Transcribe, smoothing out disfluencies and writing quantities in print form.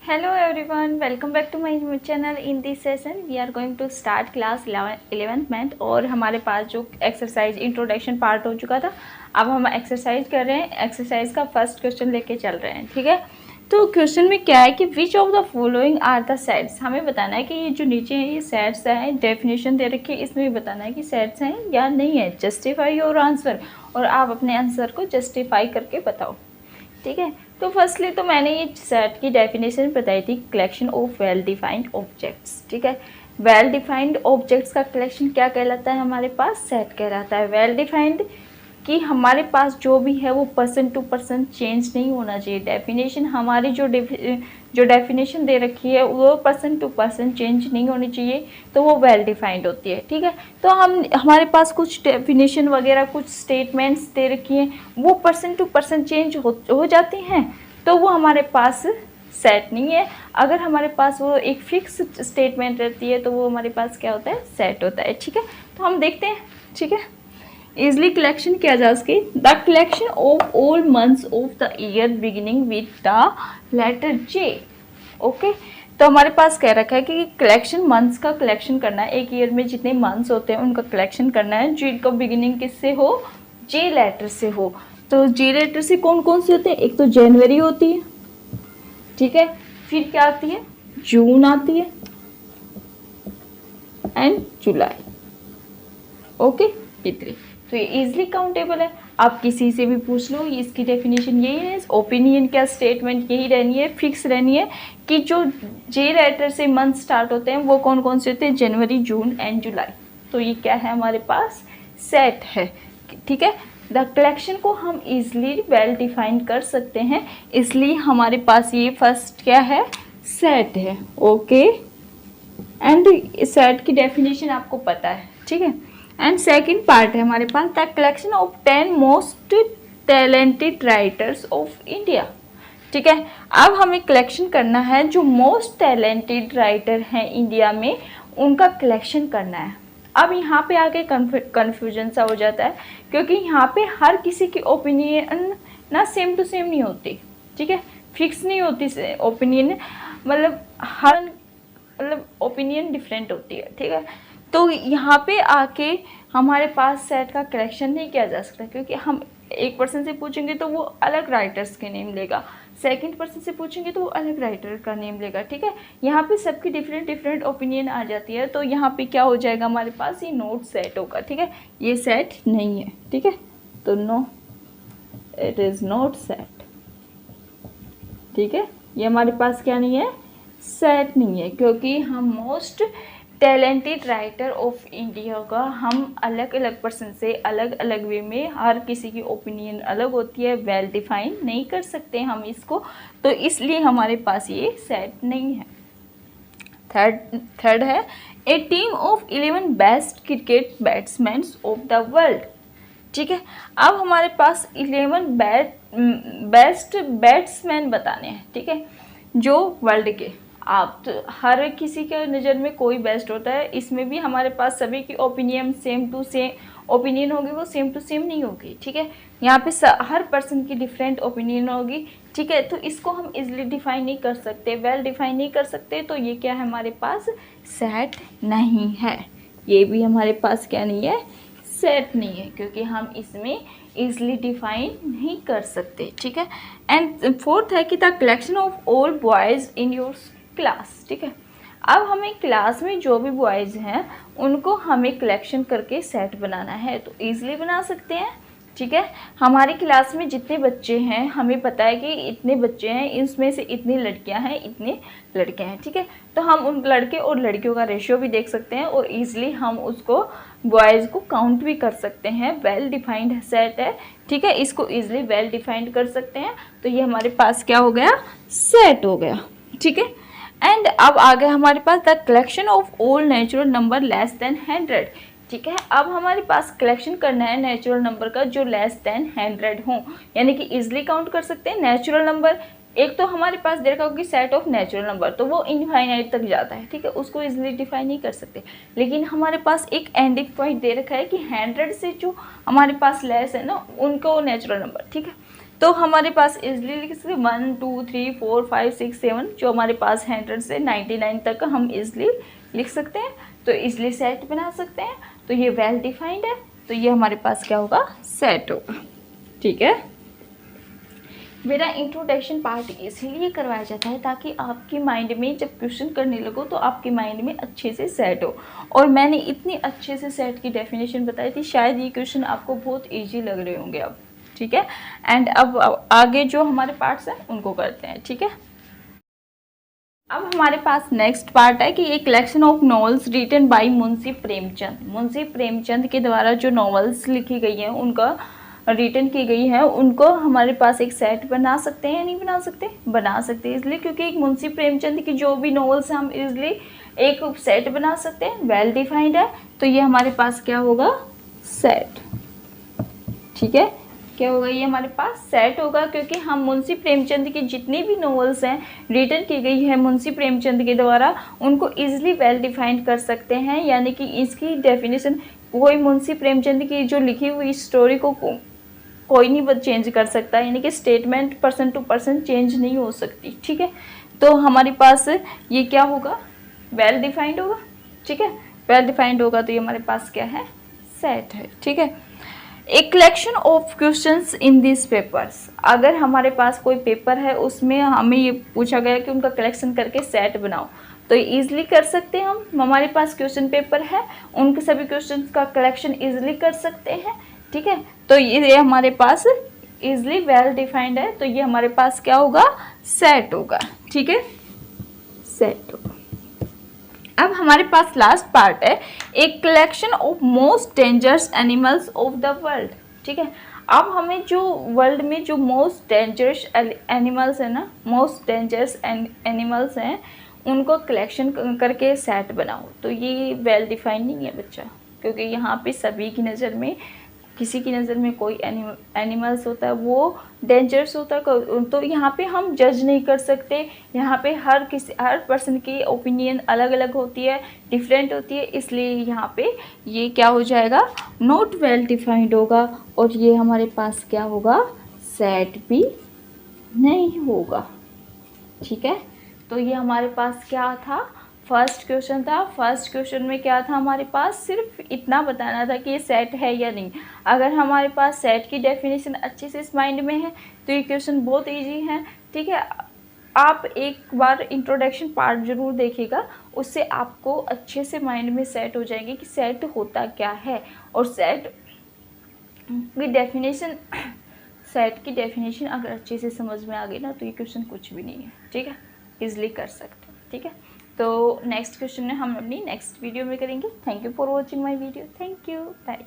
Hello everyone, welcome back to my channel. In this session we are going to start class 11th math और हमारे पास जो exercise introduction part हो चुका था, अब हम एक्सरसाइज कर रहे हैं। एक्सरसाइज का फर्स्ट क्वेश्चन लेके चल रहे हैं, ठीक है। तो क्वेश्चन में क्या है कि which of the following are the sets, हमें बताना है कि ये जो नीचे है ये सेट्स हैं, डेफिनेशन दे रखी है, इसमें भी बताना है कि सेट्स हैं या नहीं है। जस्टिफाई योर आंसर, और आप अपने आंसर को जस्टिफाई करके बताओ, ठीक है। तो फर्स्टली तो मैंने ये सेट की डेफिनेशन बताई थी, collection of well defined objects, ठीक है। वेल डिफाइंड ऑब्जेक्ट्स का कलेक्शन क्या कहलाता है, हमारे पास सेट कहलाता है। वेल डिफाइंड कि हमारे पास जो भी है वो पर्सन टू पर्सन चेंज नहीं होना चाहिए। डेफिनेशन हमारी जो डेफिनेशन दे रखी है वो पर्सन टू पर्सन चेंज नहीं होनी चाहिए, तो वो वेल डिफाइंड होती है, ठीक है। तो हमारे पास कुछ डेफिनेशन वगैरह कुछ स्टेटमेंट्स दे रखी हैं, वो पर्सन टू पर्सन चेंज हो जाती हैं, तो वो हमारे पास सेट नहीं है। अगर हमारे पास वो एक फिक्स स्टेटमेंट रहती है तो वो हमारे पास क्या होता है, सेट होता है, ठीक है। तो हम देखते हैं, ठीक है। इजली कलेक्शन किया जा सके, the collection of all months of the year beginning with the letter J, okay. तो हमारे पास कह रखा है कि कलेक्शन मंथ्स का कलेक्शन करना है, एक ईयर में जितने मंथ्स होते हैं उनका कलेक्शन करना है, जिनका बिगिनिंग किससे हो, जे लेटर से हो। तो जे लेटर से कौन कौन से होते हैं, एक तो जनवरी होती है, ठीक है, फिर क्या आती है, जून आती है एंड जुलाई, ओके, इतनी। तो ये इजिली काउंटेबल है। आप किसी से भी पूछ लो, इसकी डेफिनेशन यही है, ओपिनियन क्या स्टेटमेंट यही रहनी है, फिक्स रहनी है कि जो जे लेटर से मंथ स्टार्ट होते हैं वो कौन कौन से होते हैं, जनवरी, जून एंड जुलाई। तो ये क्या है, हमारे पास सेट है, ठीक है। द कलेक्शन को हम इजिली वेल डिफाइन कर सकते हैं, इसलिए हमारे पास ये फर्स्ट क्या है, सेट है, ओके। एंड सेट की डेफिनेशन आपको पता है, ठीक है। एंड सेकंड पार्ट है हमारे पास, the collection of 10 most talented writers of India, ठीक है। अब हमें कलेक्शन करना है जो मोस्ट टैलेंटेड राइटर हैं इंडिया में, उनका कलेक्शन करना है। अब यहाँ पे आके कन्फ्यूजन सा हो जाता है, क्योंकि यहाँ पे हर किसी की ओपिनियन ना सेम टू सेम नहीं होती, ठीक है, फिक्स नहीं होती ओपिनियन, मतलब ओपिनियन डिफरेंट होती है, ठीक है। तो यहाँ पे आके हमारे पास सेट का कलेक्शन नहीं किया जा सकता, क्योंकि हम एक पर्सन से पूछेंगे तो वो अलग राइटर्स के नेम लेगा, सेकंड पर्सन से पूछेंगे तो वो अलग राइटर का नेम लेगा, ठीक है। यहाँ पे सबकी डिफरेंट डिफरेंट ओपिनियन आ जाती है, तो यहाँ पे क्या हो जाएगा, हमारे पास ये नोट सेट होगा, ठीक है। ये सेट नहीं है, ठीक है, तो no, it is not set, ठीक है। ये हमारे पास क्या नहीं है, सेट नहीं है, क्योंकि हम most talented writer of India का हम अलग अलग पर्सन से अलग अलग वे में, हर किसी की ओपिनियन अलग होती है, वेल डिफाइन नहीं कर सकते हम इसको, तो इसलिए हमारे पास ये सेट नहीं है। थर्ड है, a team of 11 best cricket batsman of the world, ठीक है। अब हमारे पास 11 बेस्ट बैट्समैन बताने हैं, ठीक है, जो वर्ल्ड के, आप तो हर किसी के नज़र में कोई बेस्ट होता है, इसमें भी हमारे पास सभी की opinion same to same opinion होगी, वो सेम टू सेम नहीं होगी, ठीक है। यहाँ पे हर पर्सन की डिफरेंट ओपिनियन होगी, ठीक है। तो इसको हम इजीली डिफाइन नहीं कर सकते, वेल डिफाइन नहीं कर सकते, तो ये क्या है, हमारे पास सेट नहीं है। ये भी हमारे पास क्या नहीं है, सेट नहीं है, क्योंकि हम इसमें इजीली डिफाइन नहीं कर सकते, ठीक है। एंड फोर्थ है कि the collection of all boys in your class, ठीक है। अब हमें क्लास में जो भी बॉयज़ हैं उनको हमें कलेक्शन करके सेट बनाना है, तो ईज़िली बना सकते हैं, ठीक है। हमारी क्लास में जितने बच्चे हैं हमें पता है कि इतने बच्चे हैं, इसमें से इतनी लड़कियां हैं, इतने लड़के हैं, ठीक है। तो हम उन लड़के और लड़कियों का रेशियो भी देख सकते हैं, और ईज़िली हम उसको बॉयज़ को काउंट भी कर सकते हैं। वेल डिफाइंड सेट है, ठीक है, इसको ईज़िली वेल डिफाइंड कर सकते हैं, तो ये हमारे पास क्या हो गया, सेट हो गया, ठीक है। एंड अब आ गया हमारे पास the collection of all natural number less than 100, ठीक है। अब हमारे पास कलेक्शन करना है नेचुरल नंबर का जो लेस देन 100 हो, यानी कि इजीली काउंट कर सकते हैं नेचुरल नंबर। एक तो हमारे पास दे रखा होगी सेट ऑफ नेचुरल नंबर, तो वो इनफाइनाइट तक जाता है, ठीक है, उसको इजीली डिफाइन नहीं कर सकते। लेकिन हमारे पास एक एंडिंग पॉइंट दे रखा है कि 100 से जो हमारे पास लेस है ना, उनको नेचुरल नंबर, ठीक है। तो हमारे पास इजली लिख सकते 1 2 3 4 5 6 7, जो हमारे पास 100 से 99 तक का हम इजली लिख सकते हैं, तो इजली सेट बना सकते हैं। तो ये वेल डिफाइंड है, तो ये हमारे पास क्या होगा, सेट होगा। ठीक है, मेरा इंट्रोडक्शन पार्ट इसलिए करवाया जाता है ताकि आपके माइंड में जब क्वेश्चन करने लगो तो आपके माइंड में अच्छे से सेट हो। और मैंने इतनी अच्छे से सेट की डेफिनेशन बताई थी, शायद ये क्वेश्चन आपको बहुत इजी लग रहे होंगे अब। ठीक है, एंड अब आगे जो हमारे पार्ट्स हैं उनको करते हैं। ठीक है, अब हमारे पास नेक्स्ट पार्ट है कि ये collection of novels written by Munshi Premchand. Munshi Premchand के द्वारा जो नॉवेल्स लिखी गई हैं, उनका रिटन की गई है, उनको हमारे पास एक सेट बना सकते हैं या नहीं बना सकते, बना सकते हैं इसलिए क्योंकि एक मुंशी प्रेमचंद की जो भी नॉवेल्स हम इजली एक सेट बना सकते हैं, वेल डिफाइंड है, तो ये हमारे पास क्या होगा, सेट। ठीक है, क्या होगा, ये हमारे पास सेट होगा, क्योंकि हम मुंशी प्रेमचंद की जितनी भी नॉवेल्स हैं रिटन की गई है मुंशी प्रेमचंद के द्वारा, उनको इजीली वेल डिफाइंड कर सकते हैं। यानी कि इसकी डेफिनेशन कोई मुंशी प्रेमचंद की जो लिखी हुई स्टोरी को कोई नहीं चेंज कर सकता, यानी कि statement person to person change नहीं हो सकती। ठीक है, तो हमारे पास ये क्या होगा, वेल डिफाइंड होगा। ठीक है, वेल डिफाइंड होगा, तो ये हमारे पास क्या है, सेट है। ठीक है, एक collection of questions in this papers, अगर हमारे पास कोई पेपर है उसमें हमें ये पूछा गया कि उनका कलेक्शन करके सेट बनाओ, तो ईजिली कर सकते हैं हम। हमारे पास क्वेश्चन पेपर है, उनके सभी क्वेश्चंस का कलेक्शन ईजिली कर सकते हैं। ठीक है, तो ये हमारे पास ईजिली वेल डिफाइंड है, तो ये हमारे पास क्या होगा, सेट होगा। ठीक है, सेट होगा। अब हमारे पास लास्ट पार्ट है, एक collection of most dangerous animals of the world. ठीक है, अब हमें जो वर्ल्ड में जो मोस्ट डेंजरस एनिमल्स है ना, मोस्ट डेंजरस एनिमल्स हैं, उनको कलेक्शन करके सेट बनाओ, तो ये वेल डिफाइंड नहीं है बच्चा, क्योंकि यहाँ पे सभी की नज़र में, किसी की नज़र में कोई एनिमल्स होता है वो डेंजरस होता है, तो यहाँ पे हम जज नहीं कर सकते। यहाँ पे हर पर्सन की ओपिनियन अलग अलग होती है, डिफरेंट होती है, इसलिए यहाँ पे ये क्या हो जाएगा, नॉट वेल डिफाइंड होगा, और ये हमारे पास क्या होगा, सेट भी नहीं होगा। ठीक है, तो ये हमारे पास क्या था, फर्स्ट क्वेश्चन था। फर्स्ट क्वेश्चन में क्या था, हमारे पास सिर्फ इतना बताना था कि ये सेट है या नहीं। अगर हमारे पास सेट की डेफिनेशन अच्छे से इस माइंड में है तो ये क्वेश्चन बहुत इजी है। ठीक है, आप एक बार इंट्रोडक्शन पार्ट जरूर देखिएगा, उससे आपको अच्छे से माइंड में सेट हो जाएंगे कि सेट होता क्या है, और सेट की डेफिनेशन सेट की डेफिनेशन अगर अच्छे से समझ में आ गई ना, तो ये क्वेश्चन कुछ भी नहीं है। ठीक है, इजली कर सकते हैं। ठीक है, तो नेक्स्ट क्वेश्चन हम अपनी नेक्स्ट वीडियो में करेंगे। Thank you for watching my video. Thank you, bye.